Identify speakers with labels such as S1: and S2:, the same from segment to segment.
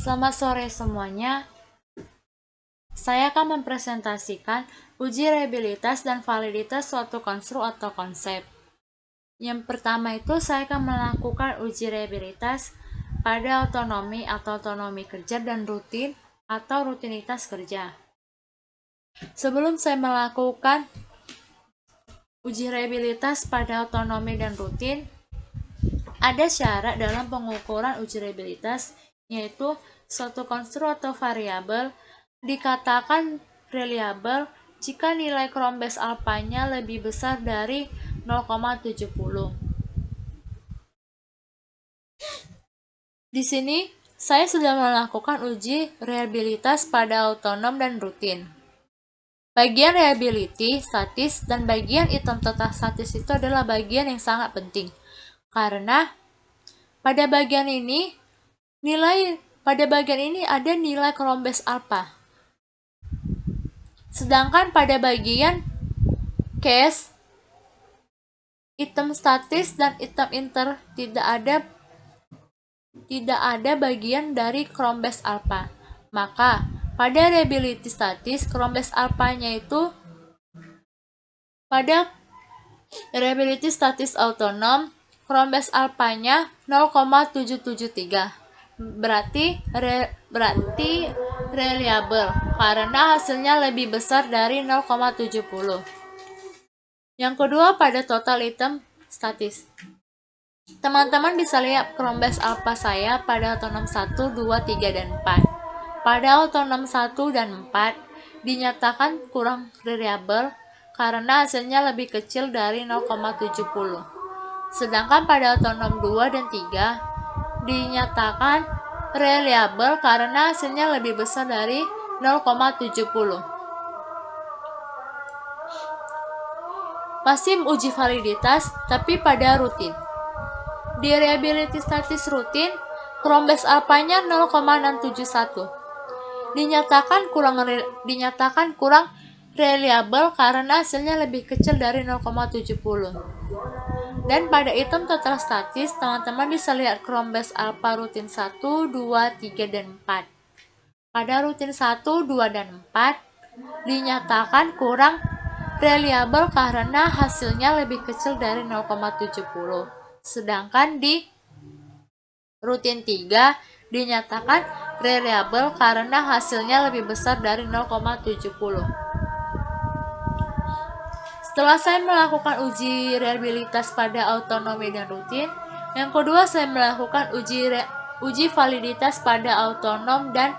S1: Selamat sore semuanya. Saya akan mempresentasikan uji reliabilitas dan validitas suatu konstruk atau konsep. Yang pertama itu saya akan melakukan uji reliabilitas pada autonomi atau otonomi kerja dan rutin atau rutinitas kerja. Sebelum saya melakukan uji reliabilitas pada autonomi dan rutin, ada syarat dalam pengukuran uji reliabilitas, yaitu suatu konstruk atau variabel dikatakan reliable jika nilai Cronbase alpha-nya lebih besar dari 0,70. Di sini saya sudah melakukan uji reliabilitas pada autonom dan rutin. Bagian reliability, statis, dan bagian item total statis itu adalah bagian yang sangat penting. Karena pada bagian ini ada nilai Cronbase alpha. Sedangkan pada bagian case, item statis dan item inter tidak ada bagian dari Cronbase alpha. Maka pada reliability statis, Cronbase alpha-nya itu pada reliability statis autonom, Cronbase alpha-nya 0,773. Berarti reliable karena hasilnya lebih besar dari 0,70. Yang kedua, pada total item statis. Teman-teman bisa lihat Cronbase alpha saya pada autonom 1, 2, 3, dan 4. Pada autonom 1 dan 4 dinyatakan kurang reliable karena hasilnya lebih kecil dari 0,70. Sedangkan pada autonom 2 dan 3 dinyatakan reliable karena hasilnya lebih besar dari 0,70. Masih uji validitas, tapi pada rutin. Di reliability statis rutin, Cronbase alpha-nya 0,671. Dinyatakan kurang reliable karena hasilnya lebih kecil dari 0,70. Dan pada item total statis, teman-teman bisa lihat Cronbase alpha rutin 1, 2, 3, dan 4. Pada rutin 1, 2, dan 4 dinyatakan kurang reliable karena hasilnya lebih kecil dari 0,70. Sedangkan di rutin 3 dinyatakan reliable karena hasilnya lebih besar dari 0,70. Setelah saya melakukan uji reliabilitas pada autonomi dan rutin, yang kedua saya melakukan uji validitas pada autonom dan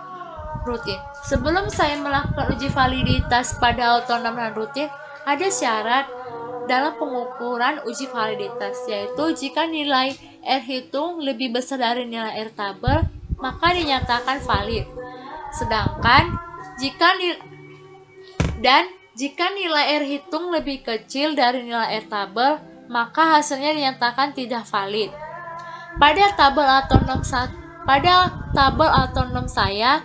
S1: rutin. Sebelum saya melakukan uji validitas pada autonom dan rutin, ada syarat dalam pengukuran uji validitas, yaitu jika nilai R hitung lebih besar dari nilai R tabel, maka dinyatakan valid. Sedangkan jika nilai R hitung lebih kecil dari nilai R tabel, maka hasilnya dinyatakan tidak valid. Pada tabel autonom saya,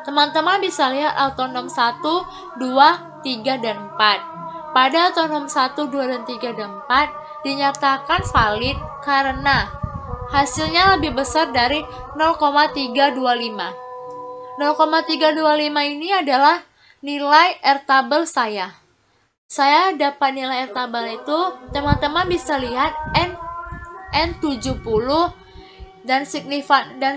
S1: teman-teman bisa lihat autonom 1, 2, 3, dan 4. Pada autonom 1, 2, dan 3, dan 4 dinyatakan valid karena hasilnya lebih besar dari 0,325. 0,325 ini adalah nilai R tabel saya. Saya dapat nilai R tabel itu, teman-teman bisa lihat N70 dan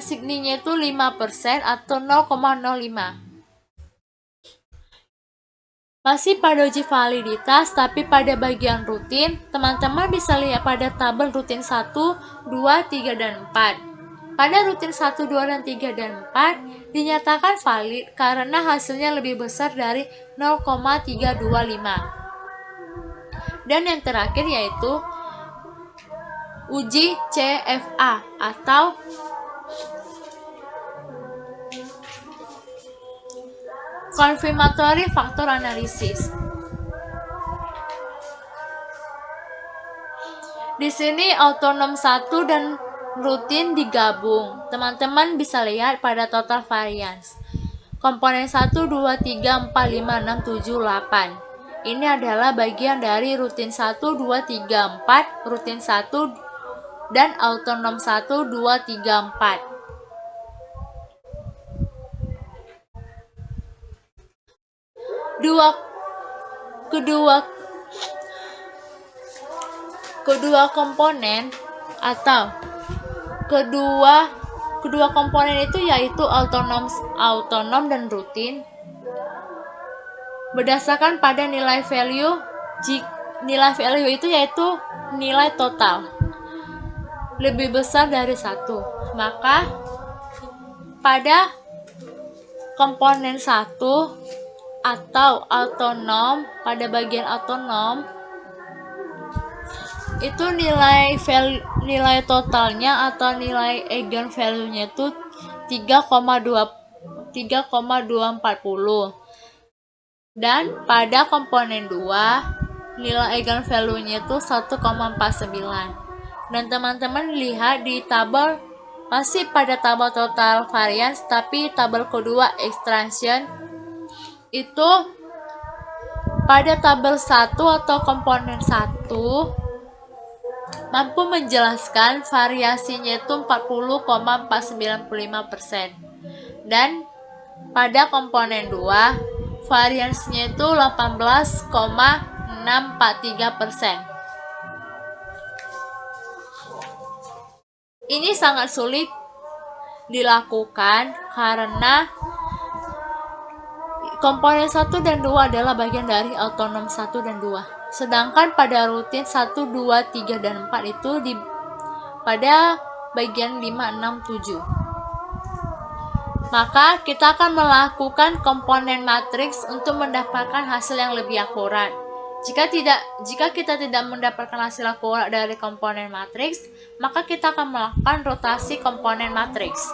S1: signinya itu 5% atau 0,05. Masih pada uji validitas, tapi pada bagian rutin, teman-teman bisa lihat pada tabel rutin 1, 2, 3, dan 4. Pada rutin 1, 2, dan 3, dan 4 dinyatakan valid karena hasilnya lebih besar dari 0,325. Dan yang terakhir yaitu uji CFA atau Confirmatory Factor Analysis. Di sini autonom 1 dan rutin digabung. Teman-teman bisa lihat pada total variance. Komponen 1, 2, 3, 4, 5, 6, 7, 8. Ini adalah bagian dari rutin 1, 2, 3, 4, rutin 1, dan autonom 1, 2, 3, 4. Dua kedua kedua komponen atau kedua komponen itu yaitu autonom dan rutin berdasarkan pada nilai value. Nilai value itu yaitu nilai total lebih besar dari 1. Maka pada komponen 1 atau autonom, pada bagian autonom itu nilai totalnya atau nilai eigenvalue-nya itu 3,240. Dan pada komponen 2 nilai eigenvalue-nya itu 1,49. Dan teman-teman lihat di tabel, masih pada tabel total variance, tapi tabel kedua extraction itu pada tabel 1 atau komponen 1 mampu menjelaskan variasinya itu 40,495%. Dan pada komponen 2 variasinya itu 18,643%. Ini sangat sulit dilakukan karena komponen 1 dan 2 adalah bagian dari autonom 1 dan 2. Sedangkan pada rutin 1, 2, 3, dan 4 itu pada bagian 5, 6, 7. Maka kita akan melakukan komponen matriks untuk mendapatkan hasil yang lebih akurat. Jika kita tidak mendapatkan hasil akurat dari komponen matriks, maka kita akan melakukan rotasi komponen matriks.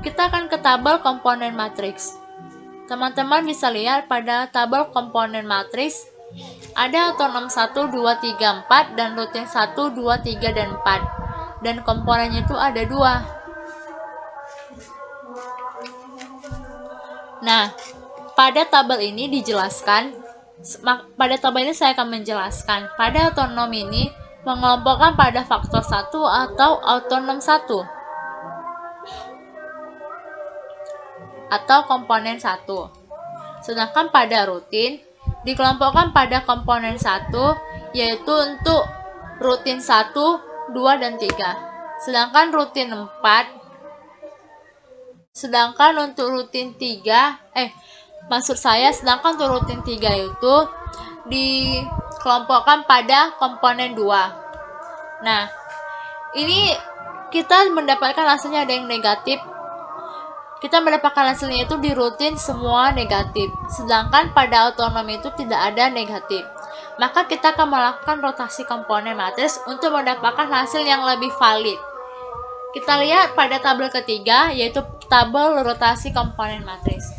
S1: Kita akan ke tabel komponen matriks. Teman-teman bisa lihat pada tabel komponen matriks ada autonom 1, 2, 3, 4 dan rutin 1, 2, 3, dan 4. Dan komponennya itu ada 2. Nah, pada tabel ini dijelaskan, pada tabel ini saya akan menjelaskan pada autonom ini mengelompokkan pada faktor 1 atau autonom 1 atau komponen 1. Sedangkan pada rutin dikelompokkan pada komponen 1 yaitu untuk rutin 1, 2, dan 3. Sedangkan untuk rutin 3 sedangkan untuk rutin 3 itu dikelompokkan pada komponen 2. Nah, ini kita mendapatkan hasilnya ada yang negatif. Kita mendapatkan hasilnya itu di rutin semua negatif, sedangkan pada autonom itu tidak ada negatif. Maka kita akan melakukan rotasi komponen matriks untuk mendapatkan hasil yang lebih valid. Kita lihat pada tabel ketiga, yaitu tabel rotasi komponen matriks.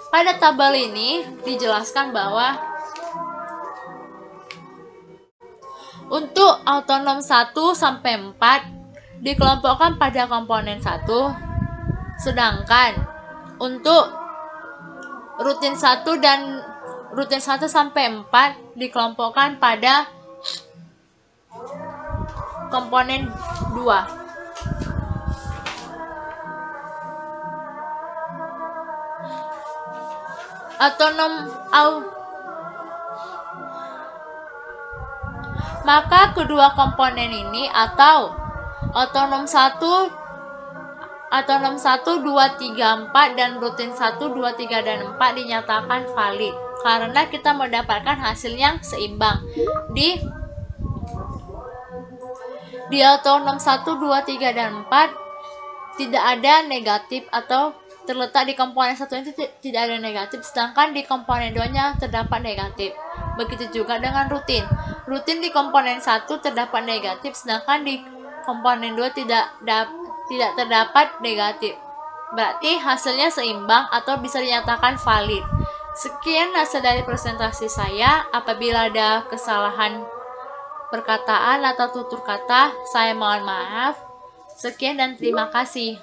S1: Pada tabel ini dijelaskan bahwa untuk autonom 1 sampai 4 dikelompokkan pada komponen 1. Sedangkan untuk rutin 1 sampai 4 dikelompokkan pada komponen 2. Maka kedua komponen ini atau autonom 1, 2, 3, 4 dan rutin 1, 2, 3, dan 4 dinyatakan valid karena kita mendapatkan hasil yang seimbang. Di autonom 1, 2, 3, dan 4 tidak ada negatif atau terletak di komponen 1 itu tidak ada negatif, sedangkan di komponen 2-nya terdapat negatif. Begitu juga dengan rutin. Rutin di komponen 1 terdapat negatif, sedangkan di komponen 2 tidak terdapat negatif. Berarti hasilnya seimbang atau bisa dinyatakan valid. Sekian hasil dari presentasi saya. Apabila ada kesalahan perkataan atau tutur kata, saya mohon maaf. Sekian dan terima kasih.